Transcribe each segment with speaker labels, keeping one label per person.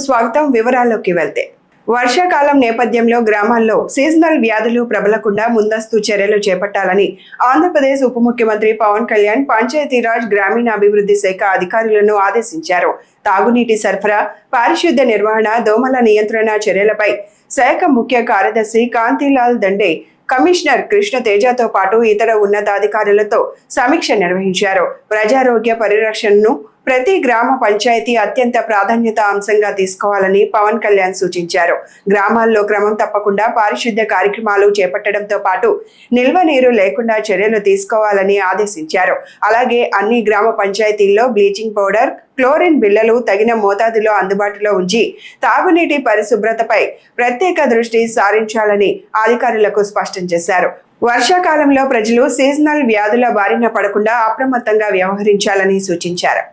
Speaker 1: స్వాగతం. వివరాల్లోకి వెళ్తే వర్షాకాలం నేపథ్యంలో గ్రామాల్లో సీజనల్ వ్యాధులు ప్రబలకుండా ముందస్తు చర్యలు చేపట్టాలని ఆంధ్రప్రదేశ్ ఉప ముఖ్యమంత్రి పవన్ కళ్యాణ్ పంచాయతీరాజ్ గ్రామీణాభివృద్ధి శాఖ అధికారులను ఆదేశించారు. తాగునీటి సరఫరా, పారిశుద్ధ్య నిర్వహణ, దోమల నియంత్రణ చర్యలపై శాఖ ముఖ్య కార్యదర్శి కాంతిలాల్ దండే, కమిషనర్ కృష్ణ తేజతో పాటు ఇతర ఉన్నతాధికారులతో సమీక్ష నిర్వహించారు. ప్రజారోగ్య పరిరక్షణను ప్రతి గ్రామ పంచాయతీ అత్యంత ప్రాధాన్యత అంశంగా తీసుకోవాలని పవన్ కళ్యాణ్ సూచించారు. గ్రామాల్లో క్రమం తప్పకుండా పారిశుద్ధ్య కార్యక్రమాలు చేపట్టడంతో పాటు నిల్వ నీరు లేకుండా చర్యలు తీసుకోవాలని ఆదేశించారు. అలాగే అన్ని గ్రామ పంచాయతీల్లో బ్లీచింగ్ పౌడర్, క్లోరిన్ బిళ్లలు తగిన మోతాదులో అందుబాటులో ఉంచి తాగునీటి పరిశుభ్రతపై ప్రత్యేక దృష్టి సారించాలని అధికారులకు స్పష్టం చేశారు. వర్షాకాలంలో ప్రజలు సీజనల్ వ్యాధుల బారిన పడకుండా అప్రమత్తంగా వ్యవహరించాలని సూచించారు.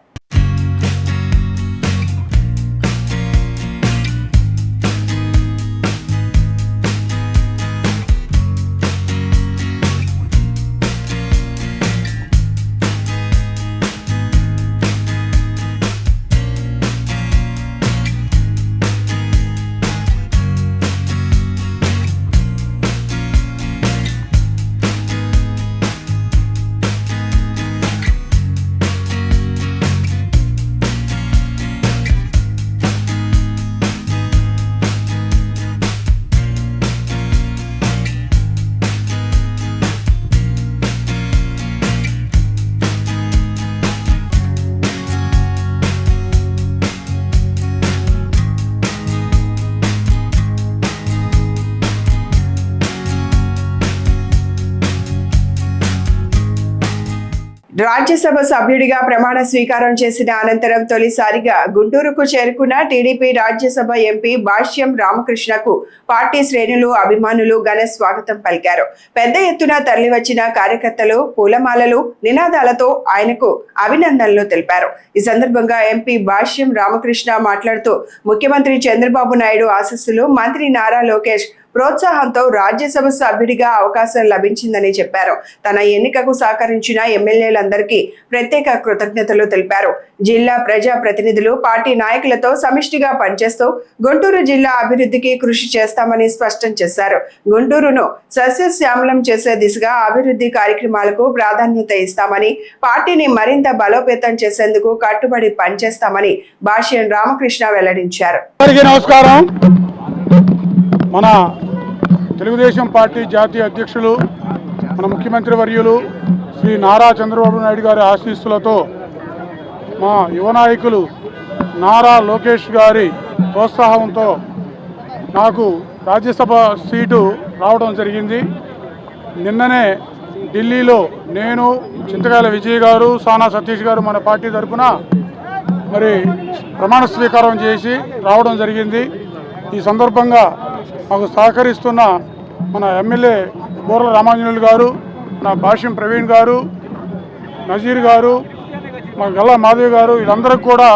Speaker 1: రాజ్యసభ సభ్యుడిగా ప్రమాణ స్వీకారం చేసిన అనంతరం తొలిసారిగా గుంటూరుకు చేరుకున్న టీడీపీ రాజ్యసభ ఎంపీ భాష్యం రామకృష్ణకు పార్టీ శ్రేణులు, అభిమానులు ఘన స్వాగతం పలికారు. పెద్ద ఎత్తున తరలివచ్చిన కార్యకర్తలు పూలమాలలు, నినాదాలతో ఆయనకు అభినందనలు తెలిపారు. ఈ సందర్భంగా ఎంపీ భాష్యం రామకృష్ణ మాట్లాడుతూ ముఖ్యమంత్రి చంద్రబాబు నాయుడు ఆశీస్సులు, మంత్రి నారా లోకేష్ ప్రోత్సాహంతో రాజ్యసభ సభ్యుడిగా అవకాశం లభించిందని చెప్పారు. తన ఎన్నికకు సహకరించిన ఎమ్మెల్యేలందరికీ ప్రత్యేక కృతజ్ఞతలు తెలిపారు. జిల్లా ప్రజా ప్రతినిధులు, పార్టీ నాయకులతో సమిష్టిగా పనిచేస్తూ గుంటూరు జిల్లా అభివృద్ధికి కృషి చేస్తామని స్పష్టం చేశారు. గుంటూరును సస్యశ్యామలం చేసే దిశగా అభివృద్ధి కార్యక్రమాలకు ప్రాధాన్యత ఇస్తామని, పార్టీని మరింత బలోపేతం చేసేందుకు కట్టుబడి పనిచేస్తామని భాష్యం రామకృష్ణ వెల్లడించారు.
Speaker 2: మన తెలుగుదేశం పార్టీ జాతీయ అధ్యక్షులు, మన ముఖ్యమంత్రి వర్యులు శ్రీ నారా చంద్రబాబు నాయుడు గారి ఆశీస్సులతో మా యువ నాయకులు నారా లోకేష్ గారి ప్రోత్సాహంతో నాకు రాజ్యసభ సీటు రావడం జరిగింది. నిన్ననే ఢిల్లీలో నేను, చింతకాయల విజయ్ గారు, సానా సతీష్ గారు మన పార్టీ తరఫున మరి ప్రమాణ స్వీకారం చేసి రావడం జరిగింది. ఈ సందర్భంగా మాకు సహకరిస్తున్న మన ఎమ్మెల్యే బోర్ల రామాంజనేయులు గారు, నా భాష్యం ప్రవీణ్ గారు, నజీర్ గారు, మా గల్లా మాధవి గారు, వీళ్ళందరికీ కూడా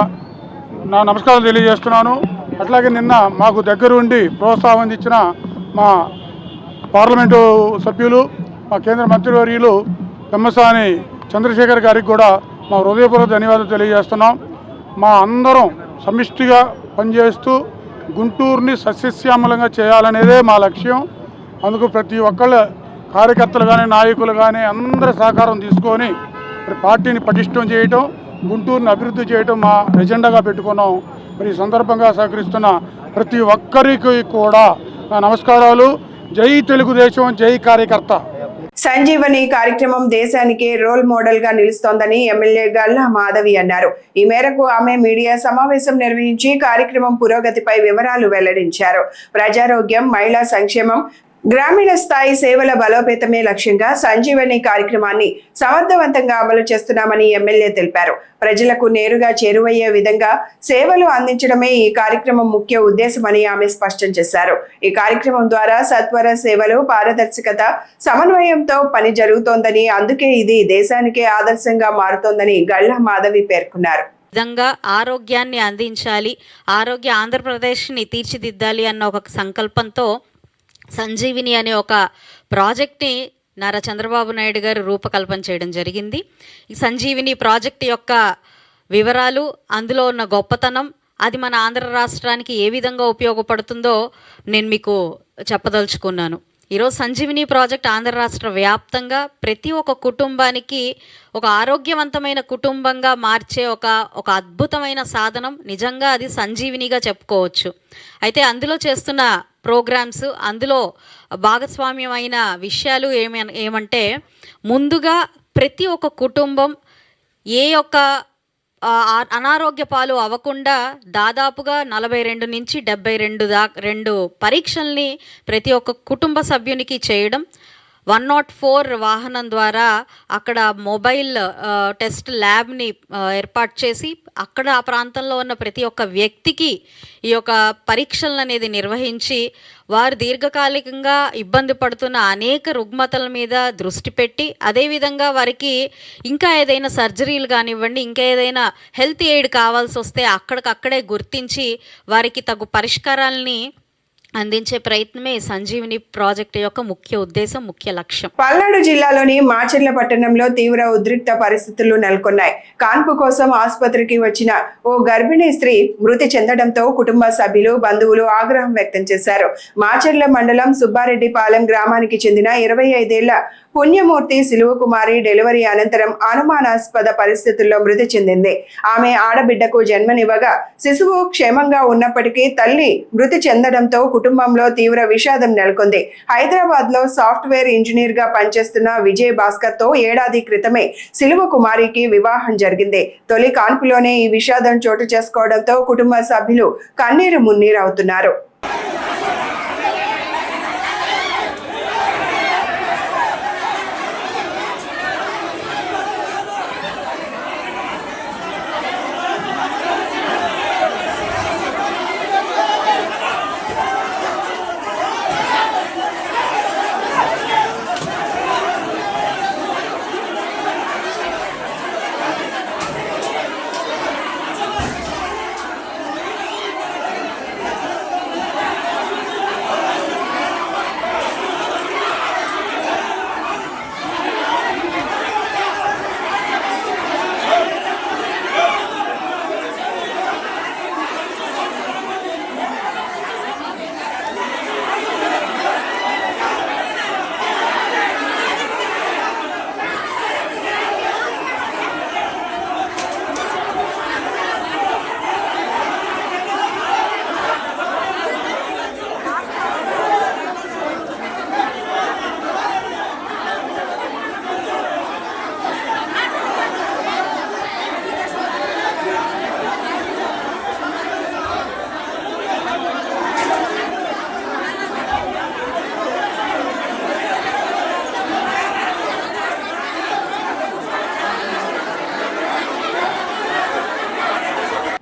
Speaker 2: నా నమస్కారాలు తెలియజేస్తున్నాను. అట్లాగే నిన్న మాకు దగ్గరుండి ప్రోత్సాహం ఇచ్చిన మా పార్లమెంటు సభ్యులు, మా కేంద్ర మంత్రివర్యులు పెమ్మసాని చంద్రశేఖర్ గారికి కూడా మా హృదయపూర్వక ధన్యవాదాలు తెలియజేస్తున్నాం. మా అందరం సమిష్టిగా పనిచేస్తూ గుంటూరుని సస్యశ్యామలంగా చేయాలనేదే మా లక్ష్యం. అందుకు ప్రతి ఒక్కళ్ళ కార్యకర్తలు కానీ, నాయకులు కానీ అందరి సహకారం తీసుకొని పార్టీని పటిష్టం చేయటం, గుంటూరుని అభివృద్ధి చేయటం మా ఎజెండాగా పెట్టుకున్నాం. మరి ఈ సందర్భంగా సహకరిస్తున్న ప్రతి ఒక్కరికి కూడా నా నమస్కారాలు. జై తెలుగుదేశం, జై కార్యకర్త.
Speaker 1: సంజీవని కార్యక్రమం దేశానికే రోల్ మోడల్ గా నిలుస్తోందని ఎమ్మెల్యే గల్లా మాధవి అన్నారు. ఈ మేరకు ఆమె మీడియా సమావేశం నిర్వహించి కార్యక్రమం పురోగతిపై వివరాలు వెల్లడించారు. ప్రజారోగ్యం, మహిళా సంక్షేమం, గ్రామీణ స్థాయి సేవల బలోపేతమే లక్ష్యంగా సంజీవని కార్యక్రమాన్ని సమర్థవంతంగా అమలు చేస్తున్నామని ఎమ్మెల్యే తెలిపారు. ప్రజలకు నేరుగా చేరువయ్యే విధంగా సేవలు అందించడమే ఈ కార్యక్రమం ముఖ్య ఉద్దేశమని ఆమె స్పష్టం చేశారు. ఈ కార్యక్రమం ద్వారా సత్వర సేవలు, పారదర్శకత, సమన్వయంతో పని జరుగుతోందని, అందుకే ఇది దేశానికే ఆదర్శంగా మారుతోందని గల్లా మాధవి పేర్కొన్నారు.
Speaker 3: విధంగా ఆరోగ్యాన్ని అందించాలి, ఆరోగ్య ఆంధ్రప్రదేశ్ని తీర్చిదిద్దాలి అన్న ఒక సంకల్పంతో సంజీవిని అనే ఒక ప్రాజెక్ట్ని నారా చంద్రబాబు నాయుడు గారు రూపకల్పన చేయడం జరిగింది. ఈ సంజీవిని ప్రాజెక్ట్ యొక్క వివరాలు, అందులో ఉన్న గొప్పతనం, అది మన ఆంధ్ర రాష్ట్రానికి ఏ విధంగా ఉపయోగపడుతుందో నేను మీకు చెప్పదలుచుకున్నాను. ఈరోజు సంజీవిని ప్రాజెక్ట్ ఆంధ్ర రాష్ట్ర వ్యాప్తంగా ప్రతి ఒక్క కుటుంబానికి ఒక ఆరోగ్యవంతమైన కుటుంబంగా మార్చే ఒక అద్భుతమైన సాధనం. నిజంగా అది సంజీవినిగా చెప్పుకోవచ్చు. అయితే అందులో చేస్తున్న ప్రోగ్రామ్స్, అందులో భాగస్వామ్యమైన విషయాలు ఏమంటే ముందుగా ప్రతి ఒక్క కుటుంబం ఏ యొక్క అనారోగ్య పాలు అవ్వకుండా దాదాపుగా 42 నుంచి 72 పరీక్షల్ని ప్రతి ఒక్క కుటుంబ సభ్యునికి చేయడం, 104 వాహనం ద్వారా అక్కడ మొబైల్ టెస్ట్ ల్యాబ్ని ఏర్పాటు చేసి అక్కడ ఆ ప్రాంతంలో ఉన్న ప్రతి ఒక్క వ్యక్తికి ఈ యొక్క పరీక్షలను అనేది నిర్వహించి వారు దీర్ఘకాలికంగా ఇబ్బంది పడుతున్న అనేక రుగ్మతల మీద దృష్టి పెట్టి, అదేవిధంగా వారికి ఇంకా ఏదైనా సర్జరీలు కానివ్వండి, ఇంకా ఏదైనా హెల్త్ ఎయిడ్ కావాల్సి వస్తే అక్కడికక్కడే గుర్తించి వారికి తగు పరిష్కారాలని అందించే ప్రయత్నమే సంజీవిని ప్రాజెక్టు యొక్క ముఖ్య ఉద్దేశం, ముఖ్య లక్ష్యం.
Speaker 1: పల్నాడు జిల్లాలోని మాచర్ల పట్టణంలో తీవ్ర ఉద్రిక్త పరిస్థితులు నెలకొన్నాయి. కాన్పు కోసం ఆసుపత్రికి వచ్చిన ఓ గర్భిణీ స్త్రీ మృతి చెందడంతో కుటుంబ సభ్యులు, బంధువులు ఆగ్రహం వ్యక్తం చేశారు. మాచర్ల మండలం సుబ్బారెడ్డిపాలెం గ్రామానికి చెందిన 25 ఏళ్ల పుణ్యమూర్తి సిలువకుమారి డెలివరీ అనంతరం అనుమానాస్పద పరిస్థితుల్లో మృతి చెందింది. ఆమె ఆడబిడ్డకు జన్మనివ్వగా శిశువు క్షేమంగా ఉన్నప్పటికీ తల్లి మృతి చెందడంతో కుటుంబంలో తీవ్ర విషాదం నెలకొంది. హైదరాబాద్ లో సాఫ్ట్వేర్ ఇంజనీర్ గా పనిచేస్తున్న విజయ్ భాస్కర్ తో ఏడాది క్రితమే సిలువకుమారికి వివాహం జరిగింది. తొలి కాన్పులోనే ఈ విషాదం చోటు చేసుకోవడంతో కుటుంబ సభ్యులు కన్నీరు మున్నీరు అవుతున్నారు.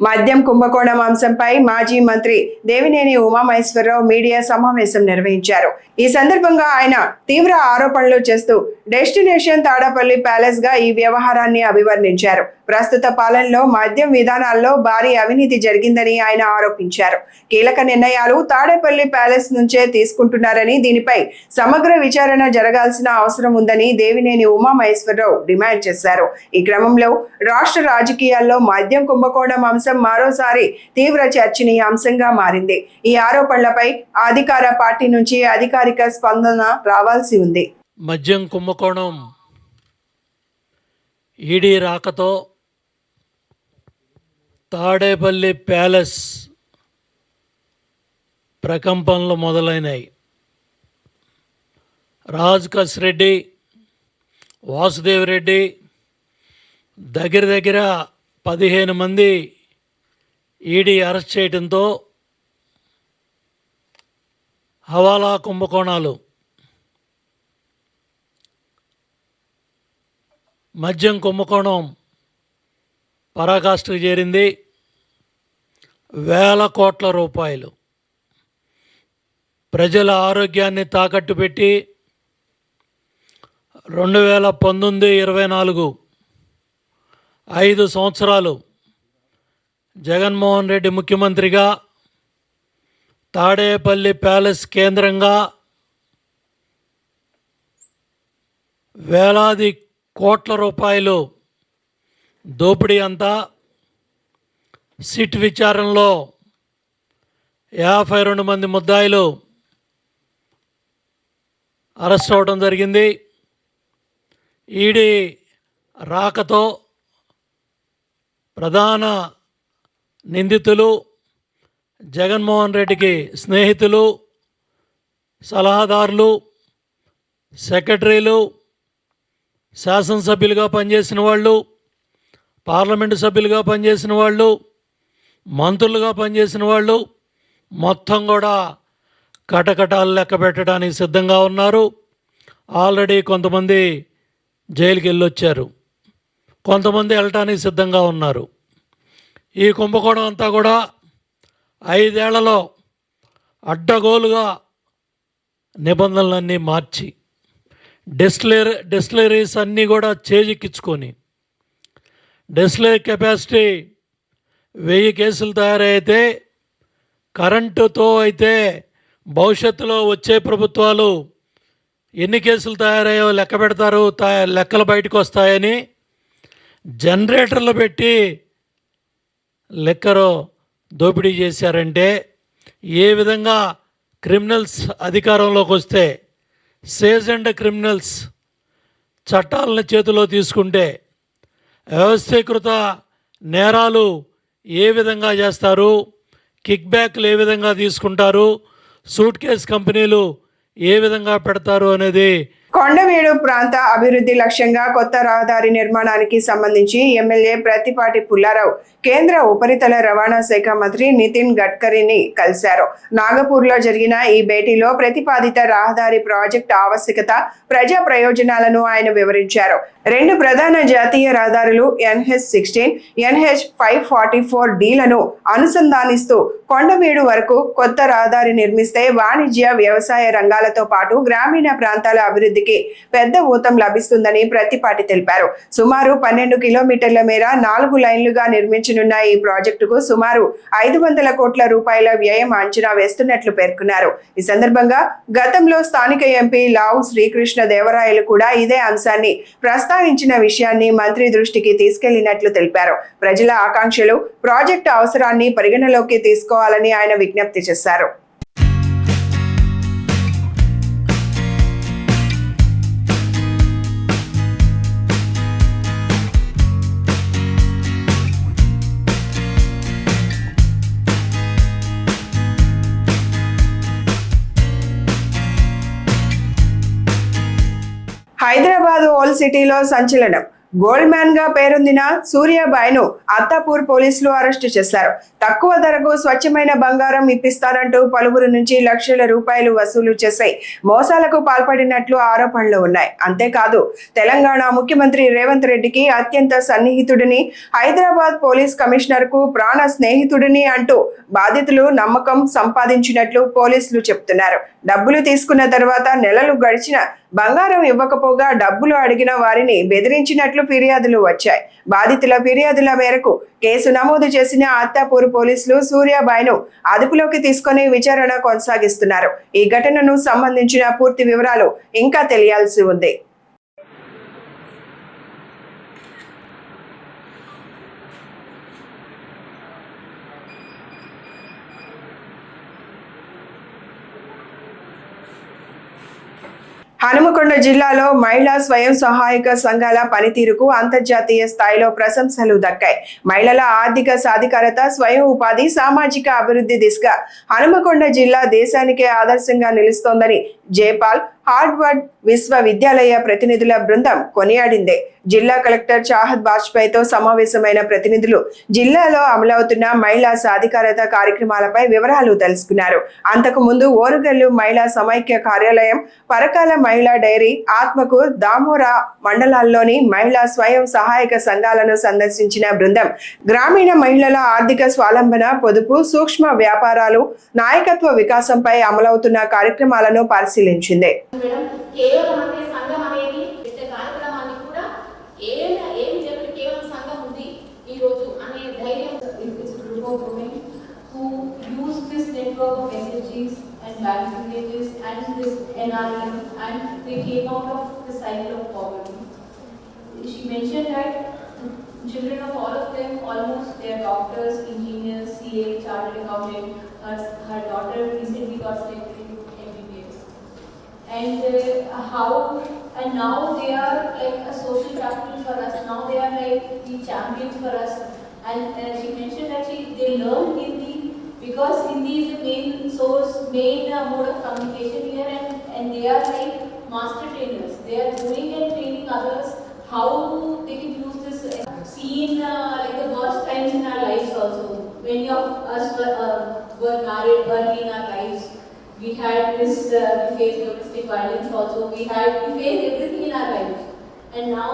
Speaker 1: మద్యం కుంభకోణం అంశంపై మాజీ మంత్రి దేవినేని ఉమామహేశ్వరరావు మీడియా సమావేశం నిర్వహించారు. ఈ సందర్భంగా ఆయన తీవ్ర ఆరోపణలు చేస్తూ డెస్టినేషన్ తాడేపల్లి ప్యాలెస్ గా ఈ వ్యవహారాన్ని అభివర్ణించారు. ప్రస్తుత పాలనలో మద్యం విధానాల్లో భారీ అవినీతి జరిగిందని ఆయన ఆరోపించారు. కీలక నిర్ణయాలు తాడేపల్లి ప్యాలెస్ నుంచే తీసుకుంటున్నారని, దీనిపై సమగ్ర విచారణ జరగాల్సిన అవసరం ఉందని దేవినేని ఉమామహేశ్వరరావు డిమాండ్ చేశారు. ఈ క్రమంలో రాష్ట్ర రాజకీయాల్లో మద్యం కుంభకోణం అంశం మరోసారి తీవ్ర చర్చనీయాంశంగా మారింది. ఈ ఆరోపణలపై అధికార పార్టీ నుంచి అధికారిక స్పందన రావాల్సి ఉంది.
Speaker 4: మద్యం కుంభకోణం ఈడీ రాకతో తాడేపల్లి ప్యాలెస్ ప్రకంపనలు మొదలైనాయి. రాజ్ రెడ్డి, వాసుదేవ్ రెడ్డి దగ్గర 15 మంది ఈడీ అరెస్ట్ చేయడంతో హవాలా కుంభకోణాలు, మద్యం కుంభకోణం పరాకాష్ఠకు చేరింది. వేల కోట్ల రూపాయలు ప్రజల ఆరోగ్యాన్ని తాకట్టు పెట్టి 2019-24 5 సంవత్సరాలు జగన్మోహన్ రెడ్డి ముఖ్యమంత్రిగా తాడేపల్లి ప్యాలెస్ కేంద్రంగా వేలాది కోట్ల రూపాయలు దోపిడీ అంతా సిట్ విచారణలో 52 మంది ముద్దాయిలు అరెస్ట్ అవ్వడం జరిగింది. ఈడీ రాకతో ప్రధాన నిందితులు జగన్మోహన్ రెడ్డికి స్నేహితులు, సలహాదారులు, సెక్రటరీలు, శాసనసభ్యులుగా పనిచేసిన వాళ్ళు, పార్లమెంటు సభ్యులుగా పనిచేసిన వాళ్ళు, మంత్రులుగా పనిచేసిన వాళ్ళు మొత్తం కూడా కటకటాలు లెక్క పెట్టడానికి సిద్ధంగా ఉన్నారు. ఆల్రెడీ కొంతమంది జైలుకి వెళ్ళొచ్చారు, కొంతమంది వెళ్ళటానికి సిద్ధంగా ఉన్నారు. ఈ కుంభకోణం అంతా కూడా 5 ఏళ్లలో అడ్డగోలుగా నిబంధనలన్నీ మార్చి డిస్టిలరీస్ అన్నీ కూడా చేజిక్కించుకొని డిస్టిలరీ కెపాసిటీ 1000 కేసులు తయారైతే కరెంటుతో అయితే భవిష్యత్తులో వచ్చే ప్రభుత్వాలు ఎన్ని కేసులు తయారయ్యో లెక్క పెడతారు, లెక్కలు బయటకు వస్తాయని జనరేటర్లు పెట్టి లెక్కరు దోపిడీ చేశారంటే ఏ విధంగా క్రిమినల్స్ అధికారంలోకి వస్తే, సేజెండ్ క్రిమినల్స్ చట్టాలను చేతిలో తీసుకుంటే వ్యవస్థీకృత నేరాలు ఏ విధంగా చేస్తారు, కిక్ బ్యాక్లు ఏ విధంగా తీసుకుంటారు, సూట్ కేస్ కంపెనీలు ఏ విధంగా పెడతారు అనేది.
Speaker 1: కొండవీడు ప్రాంత అభివృద్ధి లక్ష్యంగా కొత్త రహదారి నిర్మాణానికి సంబంధించి ఎమ్మెల్యే ప్రత్తిపాటి పుల్లారావు కేంద్ర ఉపరితల రవాణా శాఖ మంత్రి నితిన్ గడ్కరీని కలిశారు. నాగపూర్లో జరిగిన ఈ భేటీలో ప్రతిపాదిత రహదారి ప్రాజెక్టు ఆవశ్యకత, ప్రజా ప్రయోజనాలను ఆయన వివరించారు. 2 ప్రధాన జాతీయ రహదారులు NH-16, NH-544Dలను అనుసంధానిస్తూ కొండవీడు వరకు కొత్త రహదారి నిర్మిస్తే వాణిజ్య, వ్యవసాయ రంగాలతో పాటు గ్రామీణ ప్రాంతాల అభివృద్ధికి పెద్ద ఊతం లభిస్తుందని ప్రత్తిపాటి తెలిపారు. సుమారు 12 కిలోమీటర్ల మేర 4 లైన్లుగా నిర్మించనున్న ఈ ప్రాజెక్టుకు సుమారు 500 కోట్ల రూపాయల వ్యయం అంచనా వేస్తున్నట్లు పేర్కొన్నారు. ఈ సందర్భంగా గతంలో స్థానిక ఎంపీ లావు శ్రీకృష్ణ దేవరాయలు కూడా ఇదే అంశాన్ని ప్రస్తావించిన విషయాన్ని మంత్రి దృష్టికి తీసుకెళ్లినట్లు తెలిపారు. ప్రజల ఆకాంక్షలు, ప్రాజెక్టు అవసరాన్ని పరిగణలోకి తీసుకోవాలని ఆయన విజ్ఞప్తి చేశారు. హైదరాబాద్ ఓల్డ్ సిటీలో సంచలనం. గోల్డ్ మ్యాన్ గా పేరొందిన సూర్యాబాయ్ను అత్తాపూర్ పోలీసులు అరెస్టు చేశారు. తక్కువ ధరకు స్వచ్ఛమైన బంగారం ఇప్పిస్తారంటూ పలువురు నుంచి లక్షల రూపాయలు వసూలు చేసి మోసాలకు పాల్పడినట్లు ఆరోపణలు ఉన్నాయి. అంతేకాదు, తెలంగాణ ముఖ్యమంత్రి రేవంత్ రెడ్డికి అత్యంత సన్నిహితుడిని, హైదరాబాద్ పోలీస్ కమిషనర్ కు ప్రాణ స్నేహితుడిని అంటూ బాధితులు నమ్మకం సంపాదించినట్లు పోలీసులు చెప్తున్నారు. డబ్బులు తీసుకున్న తర్వాత నెలలు గడిచిన బంగారం ఇవ్వకపోగా డబ్బులు అడిగిన వారిని బెదిరించినట్లు ఫిర్యాదులు వచ్చాయి. బాధితుల ఫిర్యాదుల మేరకు కేసు నమోదు చేసిన అత్తాపూర్ పోలీసులు సూర్యాబాయ్ను అదుపులోకి తీసుకుని విచారణ కొనసాగిస్తున్నారు. ఈ ఘటనను సంబంధించిన పూర్తి వివరాలు ఇంకా తెలియాల్సి ఉంది. హనుమకొండ జిల్లాలో మహిళా స్వయం సహాయక సంఘాల పనితీరుకు అంతర్జాతీయ స్థాయిలో ప్రశంసలు దక్కాయి. మహిళల ఆర్థిక సాధికారత, స్వయం ఉపాధి, సామాజిక అభివృద్ధి దిశగా హనుమకొండ జిల్లా దేశానికే ఆదర్శంగా నిలుస్తోందని జైపాల్ హార్వర్డ్ విశ్వవిద్యాలయ ప్రతినిధుల బృందం కొనియాడింది. జిల్లా కలెక్టర్ చాహద్ బాజ్పేయితో సమావేశమైన ప్రతినిధులు జిల్లాలో అమలవుతున్న మహిళా సాధికారత కార్యక్రమాలపై వివరాలు తెలుసుకున్నారు. అంతకు ముందు ఓరుగల్లు మహిళా సమైక్య కార్యాలయం, పరకాల మహిళా డైరీ, ఆత్మకూర్, దామోరా మండలాల్లోని మహిళా స్వయం సహాయక సంఘాలను సందర్శించిన బృందం గ్రామీణ మహిళల ఆర్థిక స్వావలంబన, పొదుపు, సూక్ష్మ వ్యాపారాలు, నాయకత్వ వికాసంపై అమలవుతున్న కార్యక్రమాలను పరిశీలించింది.
Speaker 5: కేవలం అంటే సంఘం అనేది కార్యక్రమాన్ని కూడా ఏమి చెప్పి కేవలం సంఘం ఉంది ఈ రోజు అనే ధైర్యం. Group of women who use this network of SHGs and bank linkages and this NREM, and they came out of the cycle of poverty. She mentioned that children of all of them, almost they are doctors, engineers, CA, chartered accountant. Her daughter recently got selected into MBBS. And now they are like a social capital for us. Now they are like the champions for us. And she mentioned that they learned Hindi because Hindi is the main mode of communication here, and they are like master trainers. They are doing and training others how they can use this. Seen like the worst times in our lives also. Many of us were married early in our lives. We had this, we faced domestic violence also. We faced everything in our lives. And now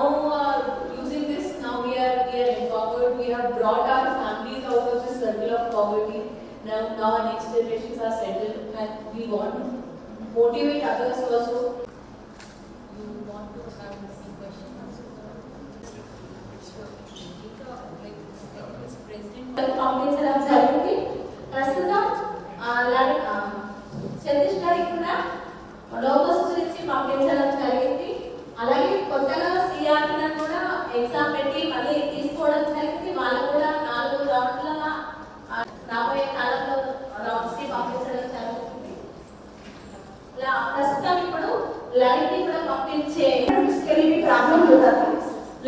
Speaker 5: using this, now we are empowered. We have brought our families out of this circle of poverty. Now our next generations are settled, and we want to motivate others also. You want to have this question also? పంపించడం జరిగింది. ప్రస్తుతం సతీష్ గారికి కూడా logos గురించి పంపించడం జరిగింది. అలాగే కొత్తగా సిఆర్టీలను కూడా ఎగ్జామ్ పెట్టి మళ్ళీ తీసుకోవడం జరిగింది. వాళ్ళు కూడా 4 రౌండ్లుగా రాబోయే కాలంలో రౌండ్స్కి పంపించడం జరుగుతుంది. ఇలా ప్రస్తుతం ఇప్పుడు లైట్ని కూడా పంపించే ప్రాబ్లం होता था,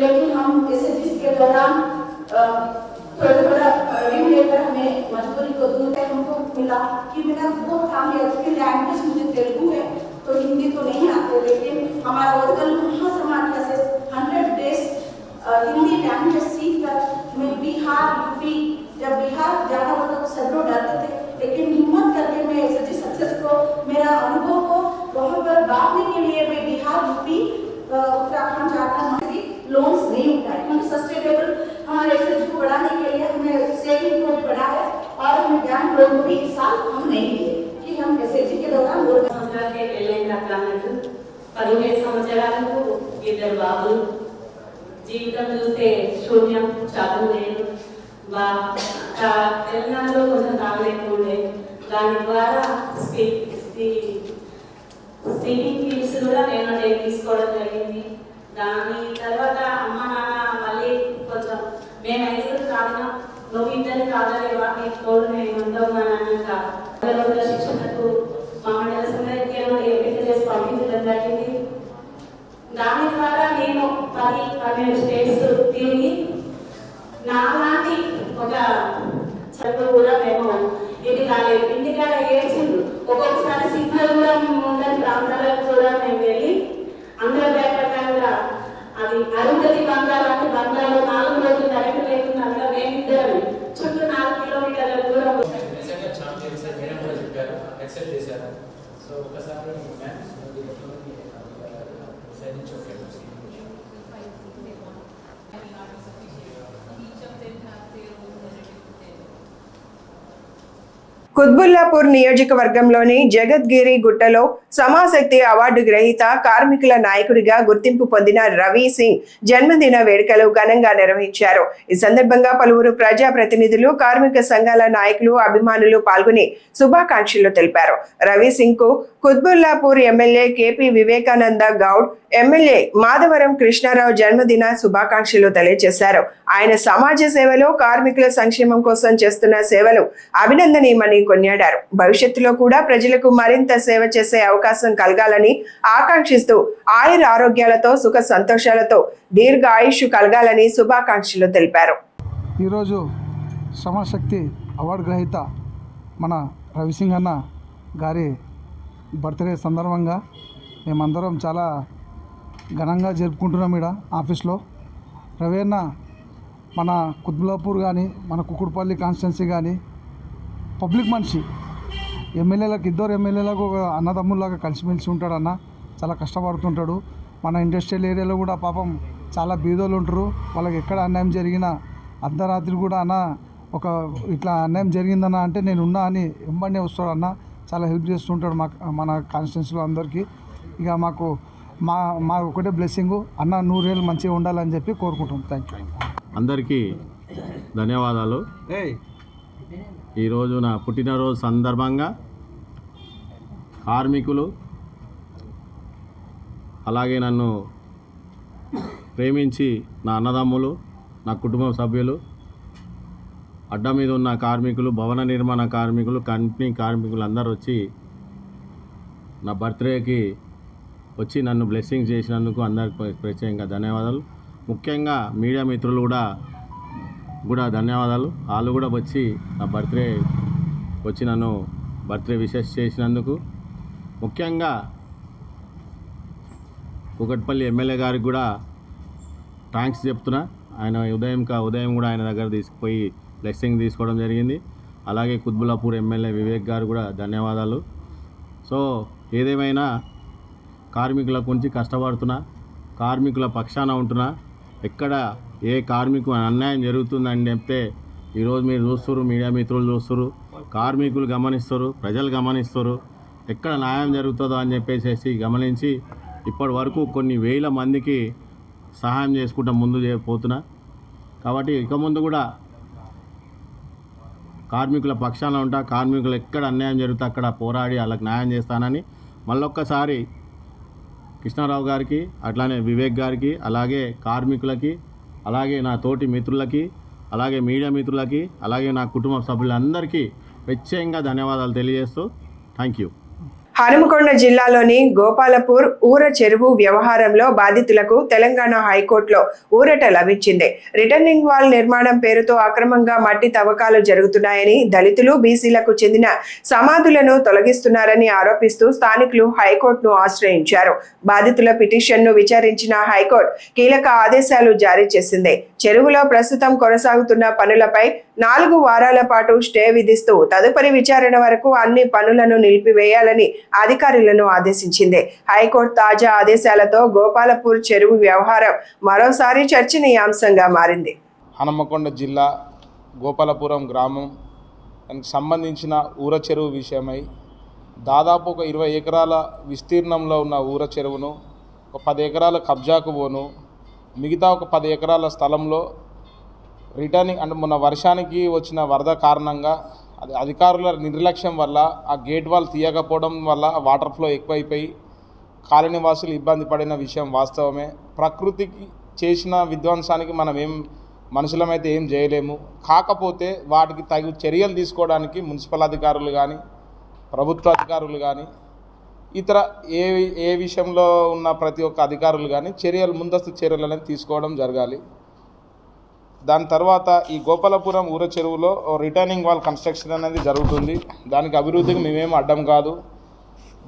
Speaker 5: लेकिन हम जिसके दौरान थोड़ा ऋण लेकर हमें मजबूरी को दूर कर हमको मिला कि मेरा वो काम है उसकी लैंग्वेज मुझे तेलुगु है तो हिंदी तो नहीं आते, लेकिन हमारा ओरिजिनल महासमाज से 100 डेज हिंदी लैंग्वेज सीख कर मैं बिहार यूपी, जब बिहार जाना होता तो सब लोग डरते थे, लेकिन हिम्मत करके मैं एसएसजी सक्सेस को मेरा अनुभव को वहाँ पर बांटने के लिए मैं बिहार यूपी उत्तराखंड झारखंड लोन्स नहीं उठाए, क्योंकि सस्टेनेबल हमारे एसएसजी को बढ़ाने के लिए हमें सेविंग को भी बढ़ा है और हमें बैंक लोन भी इस साल हम नहीं दिए कि हम एसएसजी के दौरान
Speaker 6: సంవత్సరాలకే పెళ్ళైన అన్నట్టు 15 సంవత్సరాలకు 2 బాబులు, జీవితం చూస్తే శూన్యం, చదువు లేదు. తెలంగాణలో కొంచెం తాగలేకుండా ఉండే, దాని ద్వారా స్పీకింగ్ ఫీల్స్ కూడా నేను తీసుకోవడం జరిగింది. దాని తర్వాత అమ్మ నాన్న మళ్ళీ కొంచెం మేము 5 కాదినా నువ్వు ఇద్దరిని కాదలేవా, నీ తోడు నేను ఉంటావు అని అన్నాక శిక్షణకు మా మండల సంఘానికి ఎంపిక చేసి పంపించడం జరిగింది. దాని ద్వారా నేను 10-12 స్టేట్స్ తిరిగి నాలాంటి ఒక చదువు కూడా మేము ఇది కాలేదు, ఇంటికాడ ఏడ్చింది. ఒక్కొక్కసారి సిగ్నల్ కూడా ఉండని ప్రాంతాలకు కూడా మేము వెళ్ళి అందరూ భయపడ్డా అది అరుంధతి బంగారు అంటే బంగారు 4 రోజులు కరెంట్ లేకుండా అక్కడ మేమిద్దరం చుట్టూ 4 కిలోమీటర్ల దూరం
Speaker 7: యాక్సెప్ట్ చేశారు. సో ఒకసారి
Speaker 1: కుత్బుల్లాపూర్ నియోజకవర్గంలోని జగద్గిరి గుట్టలో సమాశక్తి అవార్డు గ్రహీత కార్మికుల నాయకుడిగా గుర్తింపు పొందిన రవి సింగ్ జన్మదిన వేడుకలు ఘనంగా నిర్వహించారు. ఈ సందర్భంగా పలువురు ప్రజాప్రతినిధులు, కార్మిక సంఘాల నాయకులు, అభిమానులు పాల్గొని శుభాకాంక్షలు తెలిపారు. రవి సింగ్ కు Kuthbullapur MLA KP Vivekananda Goud, MLA Madhavaram Krishna Rao జన్మదిన శుభాకాంక్షలు తెలియజేశారు. ఆయన సమాజ సేవలో కార్మికుల సంక్షేమం కోసం చేస్తున్న సేవలు అభినందనీయమని కొనియాడారు. భవిష్యత్తులో కూడా ప్రజలకు మరింత సేవ చేసే అవకాశం కలగాలని ఆకాంక్షిస్తూ ఆయుర ఆరోగ్యాలతో సుఖ సంతోషాలతో దీర్ఘ ఆయుష్ కలగాలని శుభాకాంక్షలు తెలిపారు.
Speaker 8: ఈరోజు సమాశక్తి అవార్డు గ్రహీత మన రవిసింగ్ అన్న గారి బర్త్డే సందర్భంగా మేమందరం చాలా ఘనంగా జరుపుకుంటున్నాం. ఇక్కడ ఆఫీస్లో రవి అన్న మన కుత్బుల్లాపూర్ కానీ, మన కుకుడుపల్లి కాన్స్టిట్యున్సీ కానీ పబ్లిక్ మనిషి. ఎమ్మెల్యేలకు 2 ఎమ్మెల్యేలకు ఒక అన్నదమ్ముల్లాగా కలిసిమెలిసి ఉంటాడు. అన్న చాలా కష్టపడుతుంటాడు. మన ఇండస్ట్రియల్ ఏరియాలో కూడా పాపం చాలా బీదోళ్ళు ఉంటారు. వాళ్ళకి ఎక్కడ అన్యాయం జరిగినా అర్ధరాత్రి కూడా అన్న ఒక ఇట్లా అన్యాయం జరిగిందన్న అంటే నేను ఉన్నా అని వెంబడినే వస్తాడు. అన్న చాలా హెల్ప్ చేస్తుంటాడు మన కాన్స్టిట్యున్సీలో అందరికీ. ఇక మా ఒకటే బ్లెస్సింగు, అన్న 100 ఏళ్ళు మంచిగా ఉండాలని చెప్పి కోరుకుంటాం. Thank you.
Speaker 9: అందరికీ ధన్యవాదాలు. ఈరోజు నా పుట్టినరోజు సందర్భంగా కార్మికులు, అలాగే నన్ను ప్రేమించి నా అన్నదమ్ములు, నా కుటుంబ సభ్యులు, అడ్డ మీద ఉన్న కార్మికులు, భవన నిర్మాణ కార్మికులు, కంపెనీ కార్మికులు అందరూ వచ్చి నా బర్త్డేకి వచ్చి నన్ను బ్లెస్సింగ్ చేసినందుకు అందరికి ప్రత్యేకంగా ధన్యవాదాలు. ముఖ్యంగా మీడియా మిత్రులు కూడా ధన్యవాదాలు. వాళ్ళు కూడా వచ్చి నా బర్త్డే వచ్చి నన్ను బర్త్డే విషెస్ చేసినందుకు. ముఖ్యంగా కూకట్పల్లి ఎమ్మెల్యే గారికి కూడా థ్యాంక్స్ చెప్తున్నా. ఆయన ఉదయం కూడా ఆయన దగ్గర తీసుకుపోయి బ్లెస్సింగ్ తీసుకోవడం జరిగింది. అలాగే కుత్బుల్లాపూర్ ఎమ్మెల్యే వివేక్ గారు కూడా ధన్యవాదాలు. సో ఏదేమైనా కార్మికుల గురించి కష్టపడుతున్నా, కార్మికుల పక్షాన ఉంటున్నా. ఎక్కడ ఏ కార్మికులు అన్యాయం జరుగుతుందని చెప్తే ఈరోజు మీరు చూస్తున్నారు, మీడియా మిత్రులు చూస్తున్నారు, కార్మికులు గమనిస్తారు, ప్రజలు గమనిస్తారు. ఎక్కడ న్యాయం జరుగుతుందో అని చెప్పేసి గమనించి ఇప్పటి వరకు కొన్ని వేల మందికి సహాయం చేసుకుంటూ ముందు పోతున్నా. కాబట్టి ఇక ముందు కూడా కార్మికుల పక్షాన ఉంటా. కార్మికులు ఎక్కడ అన్యాయం జరుగుతుందో అక్కడ పోరాడి వాళ్ళకి న్యాయం చేస్తానని మళ్ళొక్కసారి కృష్ణారావు గారికి, అట్లానే వివేక్ గారికి, అలాగే కార్మికులకి, అలాగే నా తోటి మిత్రులకి, అలాగే మీడియా మిత్రులకి, అలాగే నా కుటుంబ సభ్యులందరికీ ప్రత్యేకంగా ధన్యవాదాలు తెలియజేస్తూ థ్యాంక్ యూ.
Speaker 1: హనుమకొండ జిల్లాలోని గోపాలపూర్ ఊర చెరువు వ్యవహారంలో బాధితులకు తెలంగాణ హైకోర్టులో ఊరట లభించింది. రిటర్నింగ్ వాల్ నిర్మాణం పేరుతో అక్రమంగా మట్టి తవ్వకాలు జరుగుతున్నాయని, దళితులు, బీసీలకు చెందిన సమాధులను తొలగిస్తున్నారని ఆరోపిస్తూ స్థానికులు హైకోర్టును ఆశ్రయించారు. బాధితుల పిటిషన్ను విచారించిన హైకోర్టు కీలక ఆదేశాలు జారీ చేసింది. చెరువులో ప్రస్తుతం కొనసాగుతున్న పనులపై 4 వారాల పాటు స్టే విధిస్తూ తదుపరి విచారణ వరకు అన్ని పనులను నిలిపివేయాలని అధికారులను ఆదేశించింది. హైకోర్టు తాజా ఆదేశాలతో గోపాలపూర్ చెరువు వ్యవహారం మరోసారి చర్చనీయాంశంగా మారింది.
Speaker 10: హనుమకొండ జిల్లా గోపాలపురం గ్రామానికి సంబంధించిన ఊర చెరువు విషయమై దాదాపు ఒక 20 ఎకరాల విస్తీర్ణంలో ఉన్న ఊర చెరువును ఒక 10 ఎకరాల కబ్జాకు పోను, మిగతా ఒక 10 ఎకరాల స్థలంలో రిటర్నింగ్ అంటే మొన్న వర్షానికి వచ్చిన వరద కారణంగా అది అధికారుల నిర్లక్ష్యం వల్ల ఆ గేట్ వాల్ తీయకపోవడం వల్ల వాటర్ ఫ్లో ఎక్కువైపోయి కాలనీ వాసులు ఇబ్బంది పడిన విషయం వాస్తవమే. ప్రకృతికి చేసిన విధ్వంసానికి మనం మనుషులమైతే ఏం చేయలేము. కాకపోతే వాటికి తగు చర్యలు తీసుకోవడానికి మున్సిపల్ అధికారులు కానీ, ప్రభుత్వ అధికారులు కానీ, ఇతర ఏ విషయంలో ఉన్న ప్రతి ఒక్క అధికారులు కానీ ముందస్తు చర్యలు అనేది తీసుకోవడం జరగాలి. దాని తర్వాత ఈ గోపాలపురం ఊర చెరువులో రిటర్నింగ్ వాల్ కన్స్ట్రక్షన్ అనేది జరుగుతుంది. దానికి అభివృద్ధికి మేమేం అడ్డం కాదు.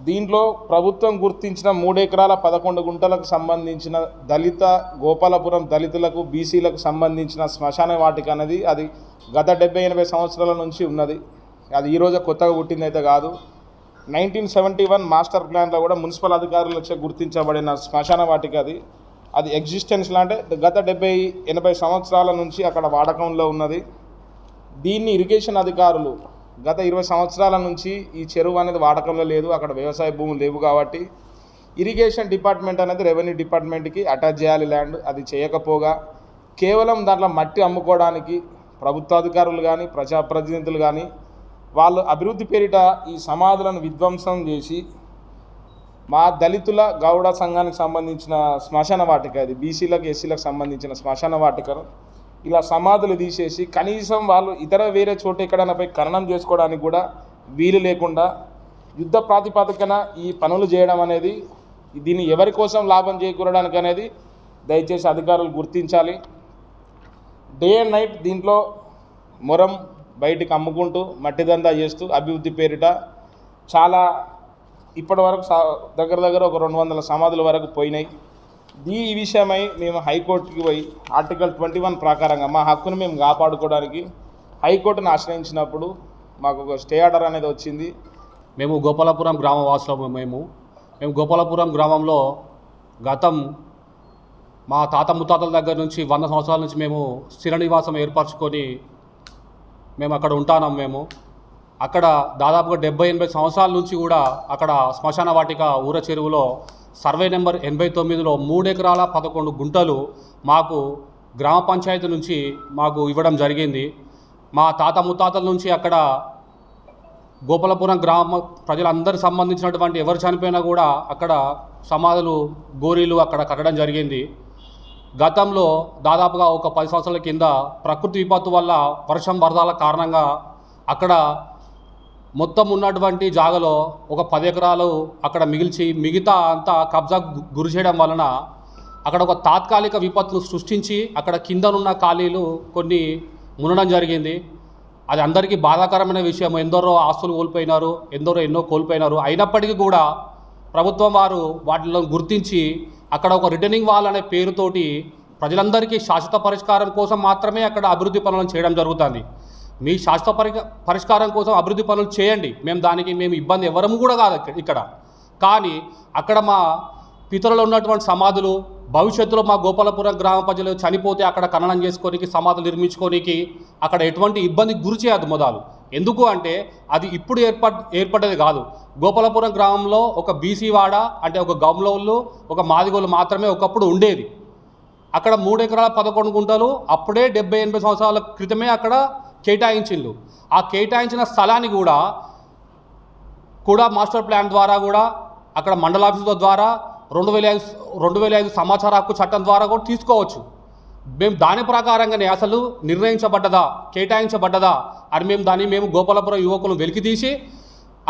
Speaker 10: దీంట్లో ప్రభుత్వం గుర్తించిన 3 ఎకరాల 11 గుంటలకు సంబంధించిన గోపాలపురం దళితులకు, బీసీలకు సంబంధించిన శ్మశాన వాటిక అనేది అది గత 70-80 సంవత్సరాల నుంచి ఉన్నది. అది ఈరోజు కొత్తగా పుట్టిందైతే కాదు. 1971 మాస్టర్ ప్లాన్లో కూడా మున్సిపల్ అధికారుల చే గుర్తించబడిన శ్మశాన వాటిక అది ఎగ్జిస్టెన్స్లో అంటే గత 70-80 సంవత్సరాల నుంచి అక్కడ వాడకంలో ఉన్నది. దీన్ని ఇరిగేషన్ అధికారులు గత 20 సంవత్సరాల నుంచి ఈ చెరువు అనేది వాడకంలో లేదు, అక్కడ వ్యవసాయ భూములు లేవు. కాబట్టి ఇరిగేషన్ డిపార్ట్మెంట్ అనేది రెవెన్యూ డిపార్ట్మెంట్కి అటాచ్ చేయాలి ల్యాండ్. అది చేయకపోగా కేవలం దాంట్లో మట్టి అమ్ముకోవడానికి ప్రభుత్వాధికారులు కానీ, ప్రజాప్రతినిధులు కానీ వాళ్ళు అభివృద్ధి పేరిట ఈ సమాధులను విధ్వంసం చేసి మా దళితుల గౌడ సంఘానికి సంబంధించిన శ్మశాన వాటిక, అది బీసీలకు, ఎస్సీలకు సంబంధించిన శ్మశాన వాటికను ఇలా సమాధులు తీసేసి కనీసం వాళ్ళు వేరే చోట ఎక్కడైనా పోయి ఖననం చేసుకోవడానికి కూడా వీలు లేకుండా యుద్ధ ప్రాతిపదికన ఈ పనులు చేయడం అనేది, దీన్ని ఎవరి కోసం లాభం చేకూరడానికి అనేది దయచేసి అధికారులు గుర్తించాలి. డే అండ్ నైట్ దీంట్లో మొరం బయటికి అమ్ముకుంటూ మట్టి దందా చేస్తూ అభివృద్ధి పేరిట చాలా ఇప్పటి వరకు దగ్గర ఒక 200 సమాధుల వరకు పోయినాయి. ఈ విషయమై మేము హైకోర్టుకి పోయి ఆర్టికల్ 21 ప్రకారంగా మా హక్కును మేము కాపాడుకోవడానికి హైకోర్టును ఆశ్రయించినప్పుడు మాకు ఒక స్టే ఆర్డర్ అనేది వచ్చింది.
Speaker 11: మేము గోపాలపురం గ్రామ వాసులము. మేము గోపాలపురం గ్రామంలో గతం మా తాత ముత్తాతల దగ్గర నుంచి 100 సంవత్సరాల నుంచి మేము స్థిర నివాసం ఏర్పరచుకొని మేము అక్కడ ఉంటున్నాం. మేము అక్కడ దాదాపుగా 70-80 సంవత్సరాల నుంచి కూడా అక్కడ శ్మశాన వాటిక ఊర చెరువులో సర్వే నెంబర్ 89లో 3 ఎకరాల 11 గుంటలు మాకు గ్రామ పంచాయతీ నుంచి మాకు ఇవ్వడం జరిగింది. మా తాత ముత్తాతల నుంచి అక్కడ గోపాలపురం గ్రామ ప్రజలందరూ సంబంధించినటువంటి ఎవరు చనిపోయినా కూడా అక్కడ సమాధులు, గోరీలు అక్కడ కట్టడం జరిగింది. గతంలో దాదాపుగా ఒక 10 సంవత్సరాల కింద ప్రకృతి విపత్తు వల్ల వర్షం వరదల కారణంగా అక్కడ మొత్తం ఉన్నటువంటి జాగలో ఒక 10 ఎకరాలు అక్కడ మిగిల్చి మిగతా అంతా కబ్జా గురి చేయడం వలన అక్కడ ఒక తాత్కాలిక విపత్తును సృష్టించి అక్కడ కిందనున్న ఖాళీలు కొన్ని మునడం జరిగింది. అది అందరికీ బాధాకరమైన విషయం. ఎందరో ఆస్తులు కోల్పోయినారు, ఎన్నో కోల్పోయినారు. అయినప్పటికీ కూడా ప్రభుత్వం వారు వాటిలో గుర్తించి అక్కడ ఒక రిటర్నింగ్ వాల్ అనే పేరుతోటి ప్రజలందరికీ శాశ్వత పరిష్కారం కోసం మాత్రమే అక్కడ అభివృద్ధి పనులను చేయడం జరుగుతుంది. మీ శాశ్వత పరిష్కారం కోసం అభివృద్ధి పనులు చేయండి, మేము ఇబ్బంది ఎవరము కూడా కాదు ఇక్కడ. కానీ అక్కడ మా పితరులు ఉన్నటువంటి సమాధులు భవిష్యత్తులో మా గోపాలపురం గ్రామ ప్రజలు చనిపోతే అక్కడ ఖననం చేసుకోనికి సమాధులు నిర్మించుకోనికి అక్కడ ఎటువంటి ఇబ్బందికి గురి చేయదు మొదలు. ఎందుకు అంటే అది ఇప్పుడు ఏర్పడ్డది కాదు. గోపాలపురం గ్రామంలో ఒక బీసీ వాడ అంటే ఒక గౌమ్లోళ్ళు ఒక మాదిగోళ్ళు మాత్రమే ఒకప్పుడు ఉండేది. అక్కడ 3 ఎకరాల 11 గుంటలు అప్పుడే 70-80 సంవత్సరాల క్రితమే అక్కడ కేటాయించిండ్రు. ఆ కేటాయించిన స్థలాన్ని కూడా మాస్టర్ ప్లాన్ ద్వారా కూడా అక్కడ మండల ఆఫీసుల ద్వారా 2005 సమాచార హక్కు చట్టం ద్వారా కూడా తీసుకోవచ్చు. మేము దాని ప్రకారంగానే అసలు నిర్ణయించబడ్డదా కేటాయించబడ్డదా అని మేము గోపాలపురం యువకులు వెలికితీసి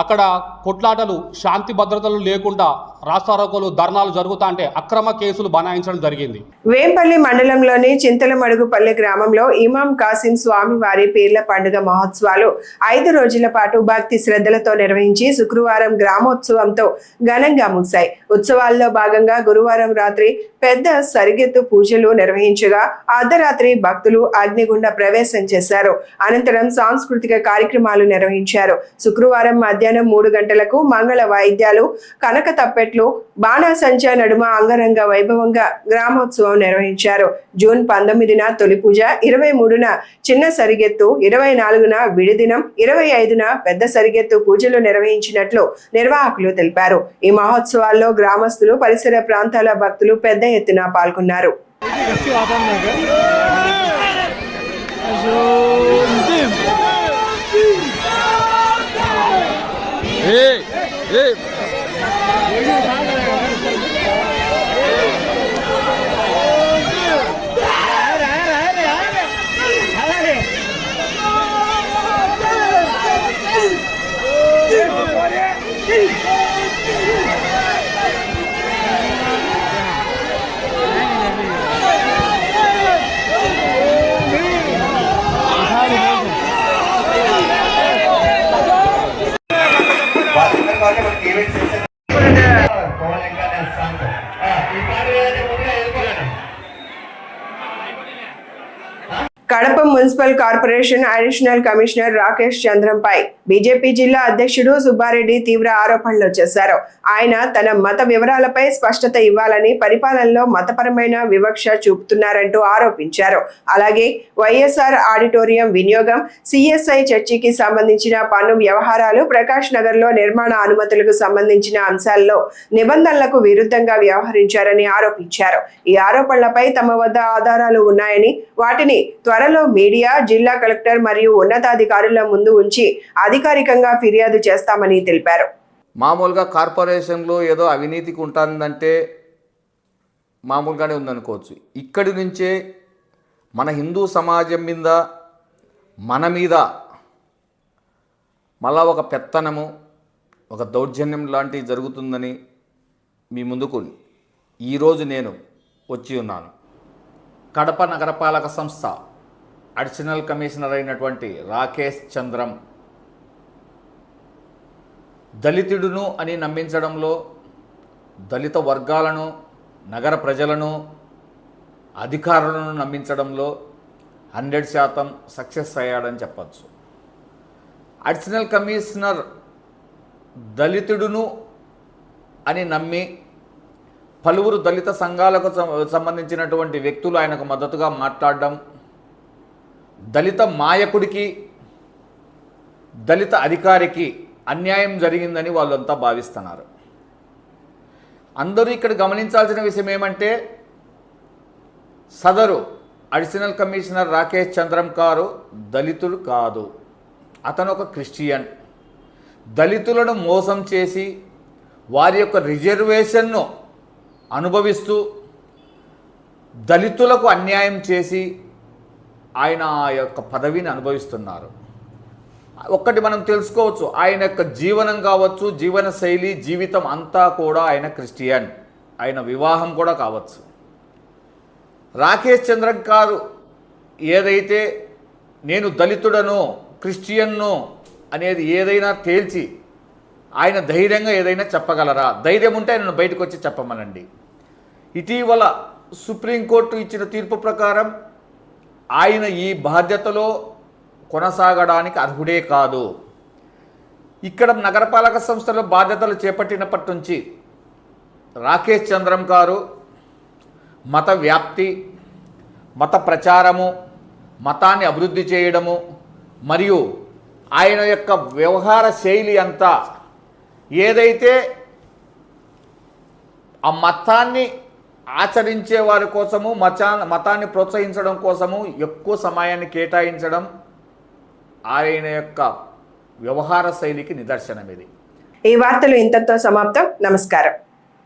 Speaker 11: అక్కడ కొట్లాటలు శాంతి భద్రతలు లేకుండా రాస్తారోకోలు ధర్నాలు జరుగుతా అంటే అక్రమ కేసులు బనాయించడం జరిగింది.
Speaker 1: వేంపల్లి మండలంలోని చింతలమడుగుపల్లి గ్రామంలో ఇమాం కాసిం స్వామి వారి పీర్ల పండుగ మహోత్సవాలు 5 రోజుల పాటు భక్తి శ్రద్ధలతో నిర్వహించి శుక్రవారం గ్రామోత్సవంతో ఘనంగా ముగిశాయి. ఉత్సవాల్లో భాగంగా గురువారం రాత్రి పెద్ద సరిగెత్తు పూజలు నిర్వహించగా అర్ధరాత్రి భక్తులు అగ్నిగుండ ప్రవేశం చేశారు. అనంతరం సాంస్కృతిక కార్యక్రమాలు నిర్వహించారు. శుక్రవారం మధ్యాహ్నం 3 గంటలకు మంగళ వాయిద్యాలు, కనక తప్పెట్లు, బాణాసంచా నడుమ అంగరంగ వైభవంగా గ్రామోత్సవం నిర్వహించారు. జూన్ 19న తొలి పూజ, 23న చిన్న సరిగెత్తు, 24న విడిదినం, 25న పెద్ద సరిగెత్తు పూజలు నిర్వహించినట్లు నిర్వాహకులు తెలిపారు. ఈ మహోత్సవాల్లో గ్రామస్తులు, పరిసర ప్రాంతాల భక్తులు పెద్ద ఎత్తున పాల్గొన్నారు. Kadapa municipal corporation additional commissioner Rakesh చంద్రంపై బీజేపీ జిల్లా అధ్యక్షుడు సుబ్బారెడ్డి తీవ్ర ఆరోపణలు చేశారు. ఆయన తన మత వివరాలపై స్పష్టత ఇవ్వాలని పరిపాలనలో మతపరమైన వివక్ష చూపుతున్నారంటూ ఆరోపించారు. అలాగే వైఎస్ఆర్ ఆడిటోరియం వినియోగం, సిఎస్ఐ చర్చికి సంబంధించిన పన్ను వ్యవహారాలు, ప్రకాష్ నగర్ లో నిర్మాణ అనుమతులకు సంబంధించిన అంశాల్లో నిబంధనలకు విరుద్ధంగా వ్యవహరించారని ఆరోపించారు. ఈ ఆరోపణలపై తమ వద్ద ఆధారాలు ఉన్నాయని, వాటిని త్వరలో మీడియా, జిల్లా కలెక్టర్ మరియు ఉన్నతాధికారుల ముందు ఉంచి అధికారికంగా ఫిర్యాదు చేస్తామని తెలిపారు.
Speaker 12: మామూలుగా కార్పొరేషన్లో ఏదో అవినీతికి ఉంటుందంటే మామూలుగానే ఉందనుకోవచ్చు. ఇక్కడి నుంచే మన హిందూ సమాజం మీద, మన మీద మళ్ళా ఒక పెత్తనము, ఒక దౌర్జన్యం లాంటివి జరుగుతుందని మీ ముందుకు ఈరోజు నేను వచ్చి ఉన్నాను. కడప నగరపాలక సంస్థ అడిషనల్ కమిషనర్ అయినటువంటి రాకేష్ చంద్రం దళితుడును అని నమ్మించడంలో, దళిత వర్గాలను, నగర ప్రజలను, అధికారులను నమ్మించడంలో 100% సక్సెస్ అయ్యాడని చెప్పచ్చు. అడిషనల్ కమిషనర్ దళితుడును అని నమ్మి పలువురు దళిత సంఘాలకు సంబంధించినటువంటి వ్యక్తులు ఆయనకు మద్దతుగా మాట్లాడడం, దళిత మాయకుడికి, దళిత అధికారికి అన్యాయం జరిగిందని వాళ్ళంతా భావిస్తున్నారు. అందరూ ఇక్కడ గమనించాల్సిన విషయం ఏమంటే, సదరు అడిషనల్ కమిషనర్ రాకేష్ చంద్రం గారు దళితుడు కాదు, అతను ఒక క్రిస్టియన్. దళితులను మోసం చేసి వారి యొక్క రిజర్వేషన్ను అనుభవిస్తూ దళితులకు అన్యాయం చేసి ఆయన ఆ యొక్క పదవిని అనుభవిస్తున్నారు. ఒక్కటి మనం తెలుసుకోవచ్చు, ఆయన యొక్క జీవనం కావచ్చు, జీవన శైలి, జీవితం అంతా కూడా ఆయన క్రిస్టియన్, ఆయన వివాహం కూడా కావచ్చు. రాకేష్ చంద్ర గారు ఏదైతే నేను దళితుడను, క్రిస్టియన్ను అనేది ఏదైనా తేల్చి ఆయన ధైర్యంగా ఏదైనా చెప్పగలరా? ధైర్యం ఉంటే ఆయనను బయటకు వచ్చి చెప్పమనండి. ఇటీవల సుప్రీంకోర్టు ఇచ్చిన తీర్పు ప్రకారం ఆయన ఈ బాధ్యతలో కొనసాగడానికి అర్హుడే కాదు. ఇక్కడ నగరపాలక సంస్థలో బాధ్యతలు చేపట్టినప్పటి నుంచి రాకేష్ చంద్రం గారు మత వ్యాప్తి, మత ప్రచారము, మతాన్ని అభివృద్ధి చేయడము మరియు ఆయన యొక్క వ్యవహార శైలి అంతా ఏదైతే ఆ మతాన్ని ఆచరించే వారి కోసము, మతాన్ని ప్రోత్సహించడం కోసము ఎక్కువ సమయాన్ని కేటాయించడం ఆయన యొక్క వ్యవహార శైలికి నిదర్శనం ఇది.
Speaker 1: ఈ వార్తలు ఇంతటితో సమాప్తం. నమస్కారం.